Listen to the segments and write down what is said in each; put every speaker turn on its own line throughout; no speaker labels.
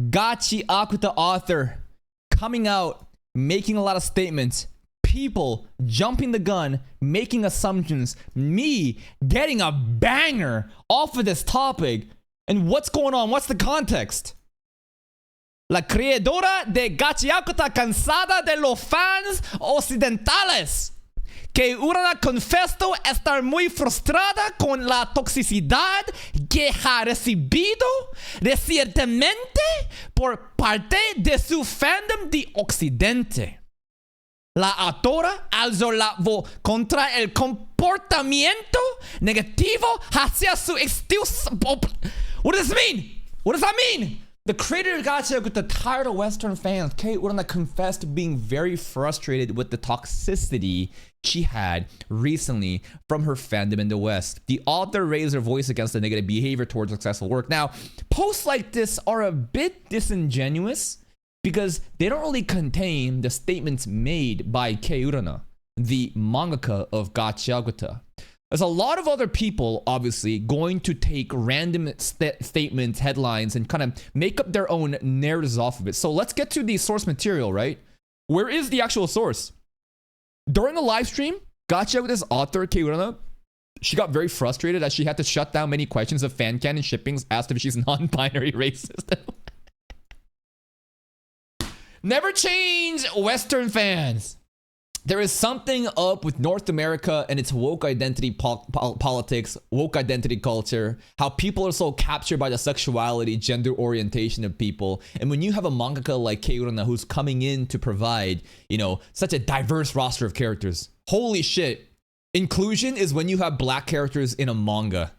Gachiakuta author coming out, making a lot of statements, people jumping the gun, making assumptions, me getting a banger off of this topic. And what's going on? What's the context? La creadora de Gachiakuta cansada de los fans occidentales. Que Urana confesó estar muy frustrada con la toxicidad que ha recibido recientemente por parte de su fandom de Occidente. La autora alzó la voz contra el comportamiento negativo hacia su estilo. What does this mean? What does that mean? The creator of Gachiakuta, tired of Western fans, Kate Urana confessed to being very frustrated with the toxicity she had recently from her fandom in the West. The author raised her voice against the negative behavior towards successful work. Now, posts like this are a bit disingenuous because they don't really contain the statements made by Kei Urana, the mangaka of Gachiakuta. There's a lot of other people, obviously, going to take random statements, headlines, and kind of make up their own narratives off of it. So let's get to the source material, right? Where is the actual source? During the live stream, Gachiakuta's author, Kei Urana, she got very frustrated as she had to shut down many questions of fan canon shippings, asked if she's non-binary racist. Never change Western fans. There is something up with North America and its woke identity politics, woke identity culture, how people are so captured by the sexuality, gender orientation of people. And when you have a mangaka like Kei Urana who's coming in to provide, such a diverse roster of characters, holy shit. Inclusion is when you have black characters in a manga.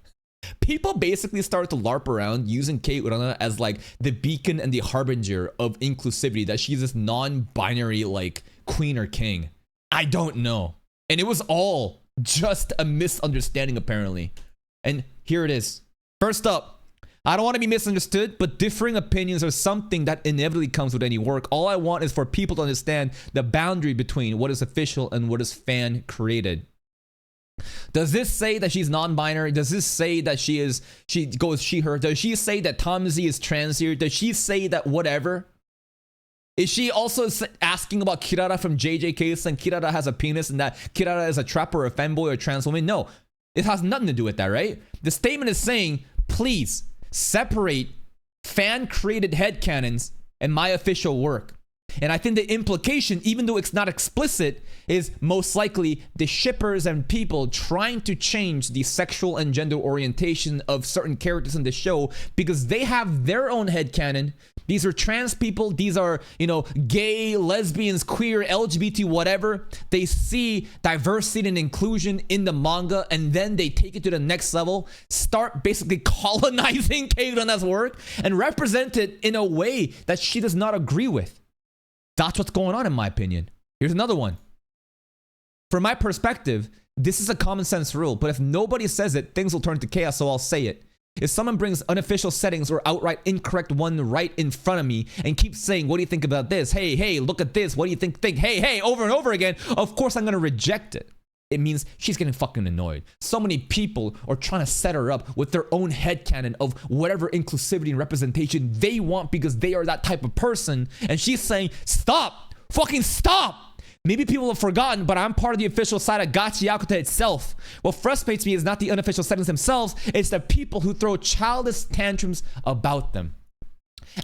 People basically start to LARP around using Kei Urana as like the beacon and the harbinger of inclusivity, that she's this non-binary like queen or king. I don't know. And it was all just a misunderstanding, apparently. And here it is. First up, I don't want to be misunderstood, but differing opinions are something that inevitably comes with any work. All I want is for people to understand the boundary between what is official and what is fan created. Does this say that she's non-binary? Does this say that she goes she, her? Does she say that Tomzy is trans here? Does she say that whatever? Is she also asking about Kirara from JJK, and Kirara has a penis and that Kirara is a trapper or a femboy or a trans woman? No, it has nothing to do with that, right? The statement is saying, please separate fan-created headcanons and my official work. And I think the implication, even though it's not explicit, is most likely the shippers and people trying to change the sexual and gender orientation of certain characters in the show because they have their own headcanon. These are trans people, these are, gay, lesbians, queer, LGBT, whatever. They see diversity and inclusion in the manga, and then they take it to the next level, start basically colonizing Kei Urana's work, and represent it in a way that she does not agree with. That's what's going on, in my opinion. Here's another one. From my perspective, this is a common sense rule, but if nobody says it, things will turn to chaos, so I'll say it. If someone brings unofficial settings or outright incorrect one right in front of me and keeps saying, what do you think about this? Hey, look at this. What do you think? Hey, over and over again. Of course, I'm going to reject it. It means she's getting fucking annoyed. So many people are trying to set her up with their own headcanon of whatever inclusivity and representation they want because they are that type of person. And she's saying, stop, fucking stop. Maybe people have forgotten, but I'm part of the official side of Gachiakuta itself. What frustrates me is not the unofficial settings themselves, it's the people who throw childish tantrums about them.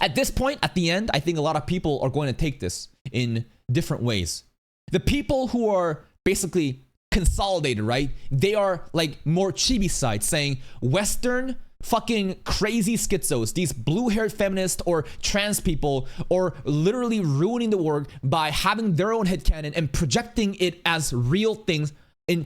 At this point, at the end, I think a lot of people are going to take this in different ways. The people who are basically consolidated, right? They are like more chibi side, saying Western fucking crazy schizos, these blue-haired feminists or trans people, are literally ruining the work by having their own headcanon and projecting it as real things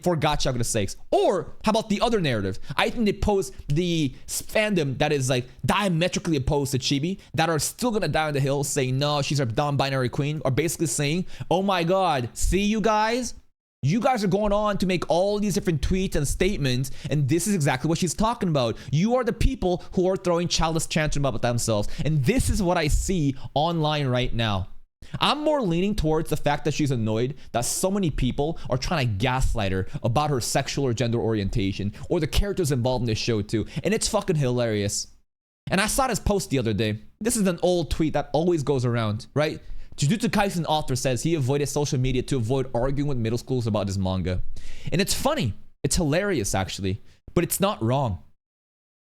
for Gachiakuta's sakes. Or how about the other narrative? I think they pose the fandom that is like diametrically opposed to chibi, that are still gonna die on the hill saying no, she's a non-binary queen, are basically saying, oh my god, see you guys? You guys are going on to make all these different tweets and statements, and this is exactly what she's talking about. You are the people who are throwing childish tantrums about themselves, and this is what I see online right now. I'm more leaning towards the fact that she's annoyed that so many people are trying to gaslight her about her sexual or gender orientation, or the characters involved in this show too, and it's fucking hilarious. And I saw this post the other day. This is an old tweet that always goes around, right? Jujutsu Kaisen author says he avoided social media to avoid arguing with middle schools about his manga. And it's funny. It's hilarious, actually. But it's not wrong.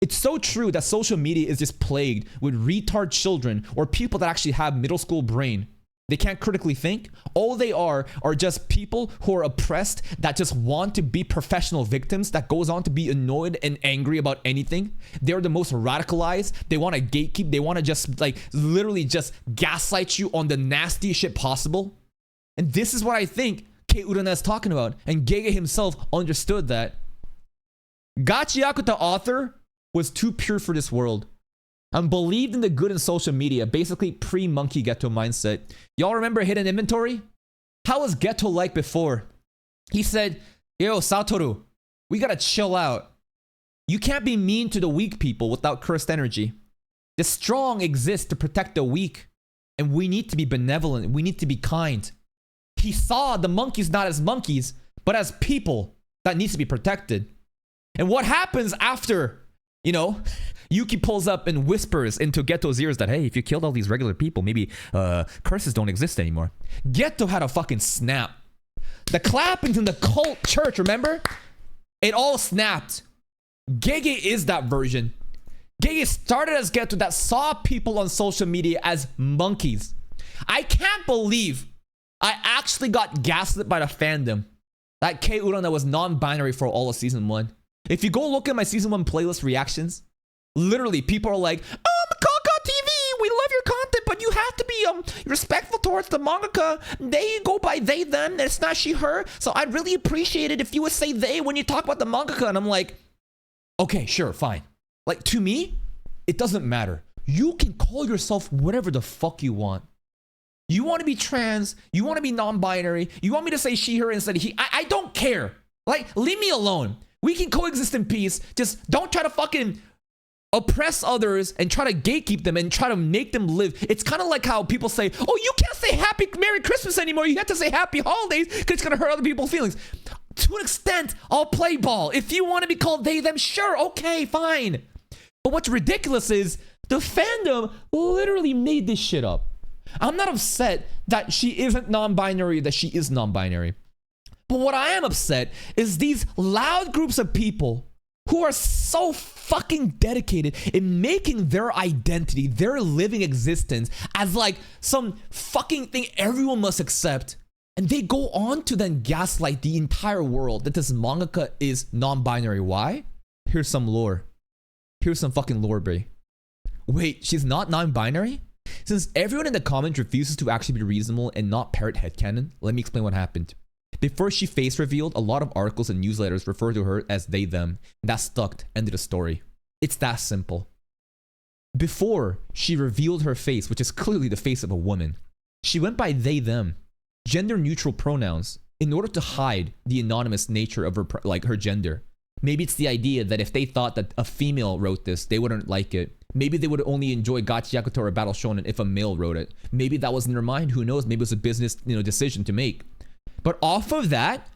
It's so true that social media is just plagued with retard children or people that actually have middle school brain. They can't critically think. All they are just people who are oppressed that just want to be professional victims that goes on to be annoyed and angry about anything. They're the most radicalized. They want to gatekeep. They want to just like literally just gaslight you on the nastiest shit possible. And this is what I think Urana is talking about. And Gege himself understood that. Gachiakuta author was too pure for this world. And believed in the good in social media, basically pre-monkey ghetto mindset. Y'all remember hidden inventory? How was ghetto like before? He said, yo, Satoru, we gotta chill out. You can't be mean to the weak people without cursed energy. The strong exist to protect the weak. And we need to be benevolent. We need to be kind. He saw the monkeys not as monkeys, but as people that needs to be protected. And what happens after, you know, Yuki pulls up and whispers into Geto's ears that, hey, if you killed all these regular people, maybe curses don't exist anymore. Geto had a fucking snap. The clappings in the cult church, remember? It all snapped. Gege is that version. Gege started as Geto that saw people on social media as monkeys. I can't believe I actually got gaslit by the fandom that Urana was non-binary for all of season 1. If you go look at my season 1 playlist reactions, literally, people are like, Mangaka TV, we love your content, but you have to be respectful towards the mangaka. They go by they, them, it's not she, her. So I'd really appreciate it if you would say they when you talk about the mangaka. And I'm like, okay, sure, fine. Like, to me, it doesn't matter. You can call yourself whatever the fuck you want. You want to be trans, you want to be non-binary, you want me to say she, her instead of he. I don't care. Like, leave me alone. We can coexist in peace. Just don't try to fucking oppress others and try to gatekeep them and try to make them live. It's kind of like how people say, oh, you can't say happy Merry Christmas anymore. You have to say happy holidays because it's going to hurt other people's feelings. To an extent, I'll play ball. If you want to be called they, them, sure, okay, fine. But what's ridiculous is the fandom literally made this shit up. I'm not upset that she isn't non-binary, that she is non-binary. But what I am upset is these loud groups of people who are so fucking dedicated in making their identity, their living existence as like some fucking thing everyone must accept. And they go on to then gaslight the entire world that this mangaka is non-binary. Why? Here's some lore. Here's some fucking lore, Bray. Wait, she's not non-binary? Since everyone in the comments refuses to actually be reasonable and not parrot headcanon, let me explain what happened. Before she face revealed, a lot of articles and newsletters refer to her as they, them. And that stuck, ended the story. It's that simple. Before she revealed her face, which is clearly the face of a woman, she went by they, them, gender neutral pronouns, in order to hide the anonymous nature of her, like her gender. Maybe it's the idea that if they thought that a female wrote this, they wouldn't like it. Maybe they would only enjoy Gachiakuta or Battle Shonen if a male wrote it. Maybe that was in their mind, who knows? Maybe it was a business, decision to make. But off of that,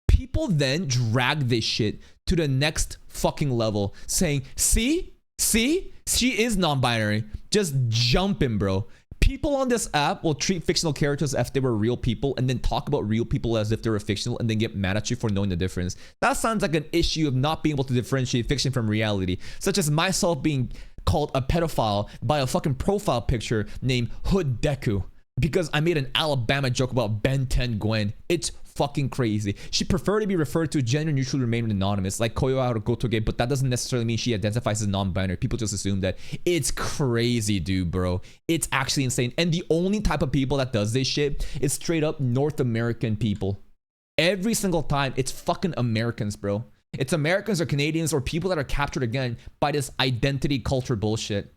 people then drag this shit to the next fucking level, saying, see, she is non-binary. Just jumping, bro. People on this app will treat fictional characters as if they were real people and then talk about real people as if they were fictional and then get mad at you for knowing the difference. That sounds like an issue of not being able to differentiate fiction from reality, such as myself being called a pedophile by a fucking profile picture named Hood Deku because I made an Alabama joke about Ben 10 Gwen. It's fucking crazy. She preferred to be referred to gender neutral, remain anonymous, like Koyo or Gotoge, but that doesn't necessarily mean she identifies as non-binary. People just assume that. It's crazy, dude, bro. It's actually insane. And the only type of people that does this shit is straight up North American people. Every single time, it's fucking Americans, bro. It's Americans or Canadians or people that are captured again by this identity culture bullshit.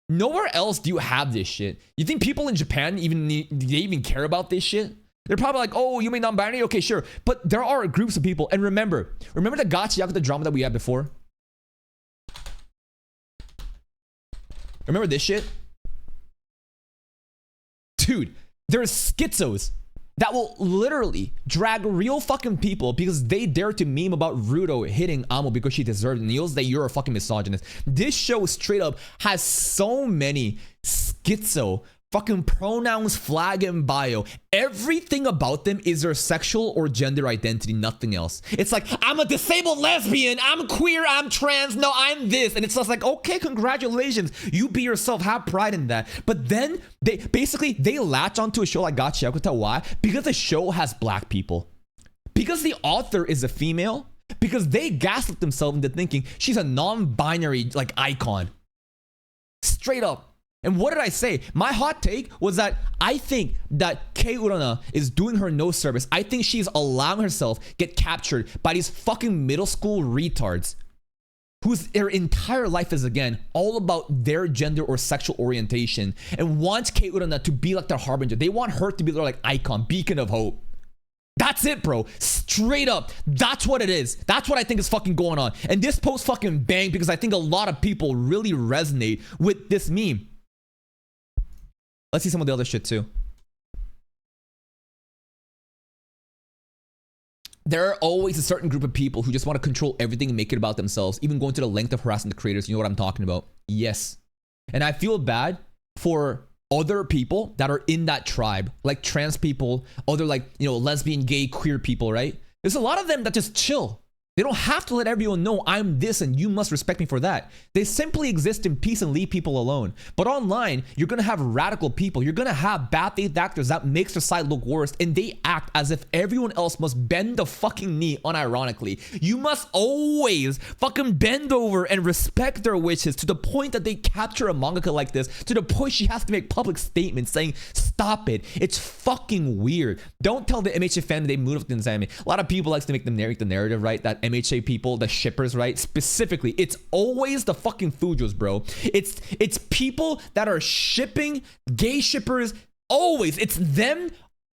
Nowhere else do you have this shit. You think people in Japan even care about this shit? They're probably like, oh, you mean non-binary? Okay, sure. But there are groups of people. And remember the Gachiakuta drama that we had before? Remember this shit? Dude, there's schizos that will literally drag real fucking people because they dare to meme about Ruto hitting Amo because she deserved it. Kneels that you're a fucking misogynist. This show straight up has so many schizo fucking pronouns, flag, and bio. Everything about them is their sexual or gender identity, nothing else. It's like, I'm a disabled lesbian, I'm queer, I'm trans, no, I'm this. And it's just like, okay, congratulations. You be yourself, have pride in that. But then they latch onto a show like Gachiakuta. Why? Because the show has black people. Because the author is a female. Because they gaslit themselves into thinking she's a non-binary like icon. Straight up. And what did I say? My hot take was that I think that Urana is doing her no service. I think she's allowing herself get captured by these fucking middle school retards whose their entire life is, again, all about their gender or sexual orientation and wants Urana to be like their harbinger. They want her to be their like icon, beacon of hope. That's it, bro. Straight up. That's what it is. That's what I think is fucking going on. And this post fucking banged because I think a lot of people really resonate with this meme. Let's see some of the other shit too. There are always a certain group of people who just want to control everything and make it about themselves, even going to the length of harassing the creators. You know what I'm talking about? Yes. And I feel bad for other people that are in that tribe, like trans people, other like, you know, lesbian, gay, queer people, right? There's a lot of them that just chill. They don't have to let everyone know I'm this and you must respect me for that. They simply exist in peace and leave people alone. But online, you're gonna have radical people. You're gonna have bad faith actors that makes their side look worse, and they act as if everyone else must bend the fucking knee unironically. You must always fucking bend over and respect their wishes to the point that they capture a mangaka like this, to the point she has to make public statements saying, stop it. It's fucking weird. Don't tell the MHA fan they moved up to Nzami. A lot of people like to make them narrate the narrative, right? That MHA people, the shippers, right? Specifically, it's always the fucking Fujos, bro. It's people that are shipping gay shippers. Always, it's them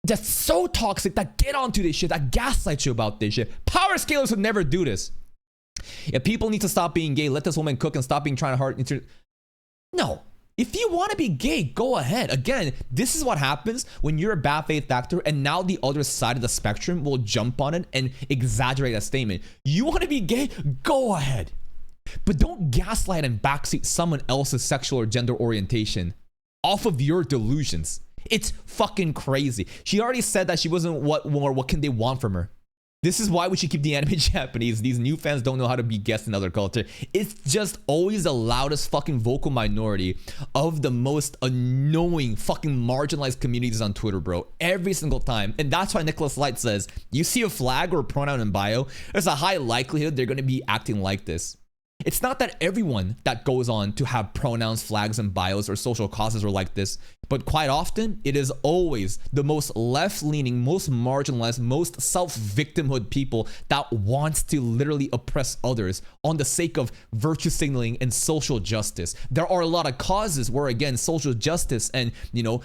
just so toxic that get onto this shit, that gaslight you about this shit. Power scalers would never do this. Yeah, people need to stop being gay. Let this woman cook and stop being trying to hard. No. If you want to be gay, go ahead. Again, this is what happens when you're a bad faith actor and now the other side of the spectrum will jump on it and exaggerate that statement. You want to be gay? Go ahead. But don't gaslight and backseat someone else's sexual or gender orientation off of your delusions. It's fucking crazy. She already said that she wasn't what more. What can they want from her? This is why we should keep the anime Japanese. These new fans don't know how to be guests in other culture. It's just always the loudest fucking vocal minority of the most annoying fucking marginalized communities on Twitter, bro. Every single time. And that's why Nicholas Light says, you see a flag or a pronoun in bio, there's a high likelihood they're going to be acting like this. It's not that everyone that goes on to have pronouns, flags, and bios or social causes are like this, but quite often it is always the most left-leaning, most marginalized, most self-victimhood people that wants to literally oppress others on the sake of virtue signaling and social justice. There are a lot of causes where, again, social justice and, you know,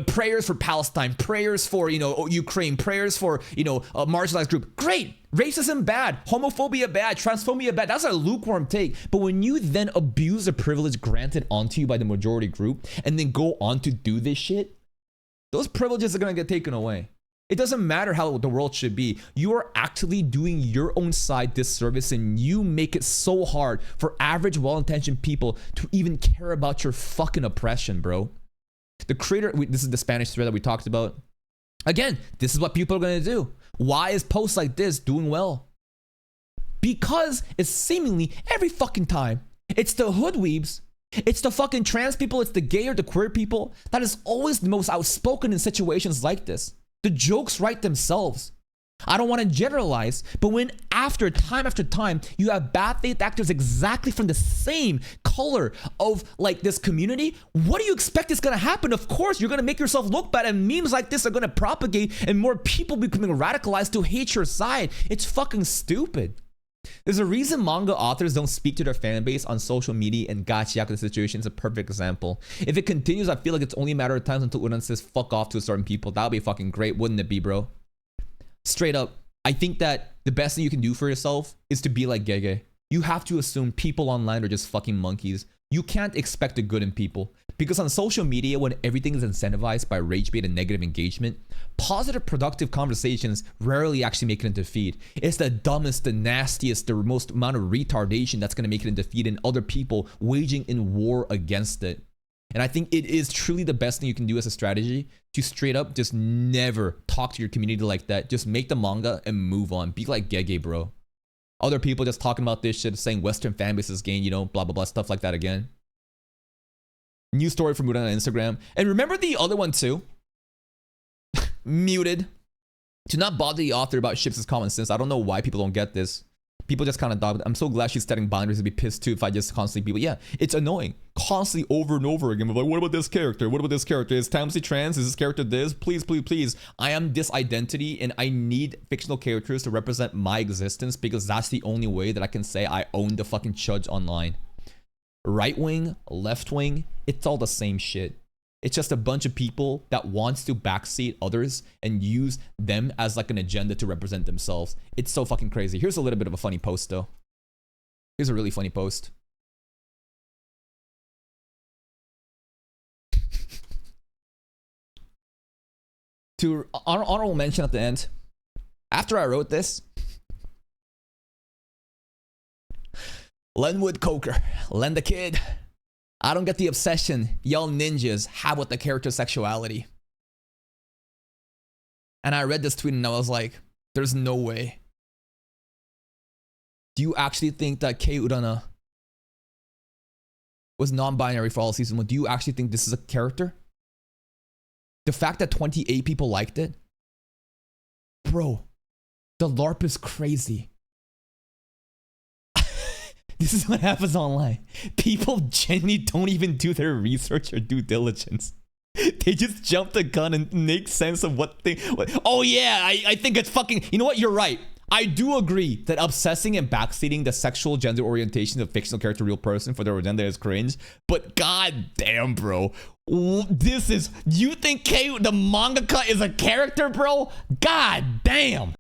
prayers for Palestine, prayers for, you know, Ukraine, prayers for, you know, a marginalized group. Great. Racism bad, homophobia bad, transphobia bad. That's a lukewarm take. But when you then abuse the privilege granted onto you by the majority group and then go on to do this shit, those privileges are gonna get taken away. It doesn't matter how the world should be. You are actually doing your own side disservice, and you make it so hard for average, well-intentioned people to even care about your fucking oppression, bro. The creator, this is the Spanish thread that we talked about. Again, this is what people are gonna do. Why is posts like this doing well? Because it's seemingly every fucking time. It's the hoodweebs, it's the fucking trans people, it's the gay or the queer people that is always the most outspoken in situations like this. The jokes write themselves. I don't want to generalize, but when after time, you have bad faith actors exactly from the same color of like this community, what do you expect is going to happen? Of course, you're going to make yourself look bad, and memes like this are going to propagate and more people becoming radicalized to hate your side. It's fucking stupid. There's a reason manga authors don't speak to their fan base on social media, and Gachiakuta situation is a perfect example. If it continues, I feel like it's only a matter of time until Urana says fuck off to certain people. That would be fucking great, wouldn't it be, bro? Straight up, I think that the best thing you can do for yourself is to be like Gege. You have to assume people online are just fucking monkeys. You can't expect the good in people. Because on social media, when everything is incentivized by rage bait and negative engagement, positive, productive conversations rarely actually make it into feed. It's the dumbest, the nastiest, the most amount of retardation that's going to make it into feed, and other people waging in war against it. And I think it is truly the best thing you can do as a strategy to straight up just never talk to your community like that. Just make the manga and move on. Be like Gege, bro. Other people just talking about this shit, saying Western fanbases gain, you know, blah, blah, blah, stuff like that again. New story from Urana on Instagram. And remember the other one too? Muted. To not bother the author about ships is common sense. I don't know why people don't get this. People just kind of thought, I'm so glad she's setting boundaries. I'd be pissed too if I just constantly people. Yeah, it's annoying. Constantly over and over again. Like, what about this character? What about this character? Is Tamsi trans? Is this character this? Please, please, please. I am this identity and I need fictional characters to represent my existence because that's the only way that I can say I own the fucking chudge online. Right wing, left wing, it's all the same shit. It's just a bunch of people that wants to backseat others and use them as like an agenda to represent themselves. It's so fucking crazy. Here's a little bit of a funny post though. Here's a really funny post. To honorable mention at the end. After I wrote this, Lenwood Coker, Len the Kid. I don't get the obsession y'all ninjas have with the character sexuality. And I read this tweet and I was like, there's no way. Do you actually think that Kei Urana was non-binary for all season 1? Do you actually think this is a character? The fact that 28 people liked it? Bro, the LARP is crazy. This is what happens online. People genuinely don't even do their research or due diligence. They just jump the gun and make sense of what they... Oh yeah, I think it's fucking... You know what? You're right. I do agree that obsessing and backseating the sexual gender orientation of fictional character real person for their agenda is cringe. But god damn, bro. This is... You think the mangaka is a character, bro? God damn.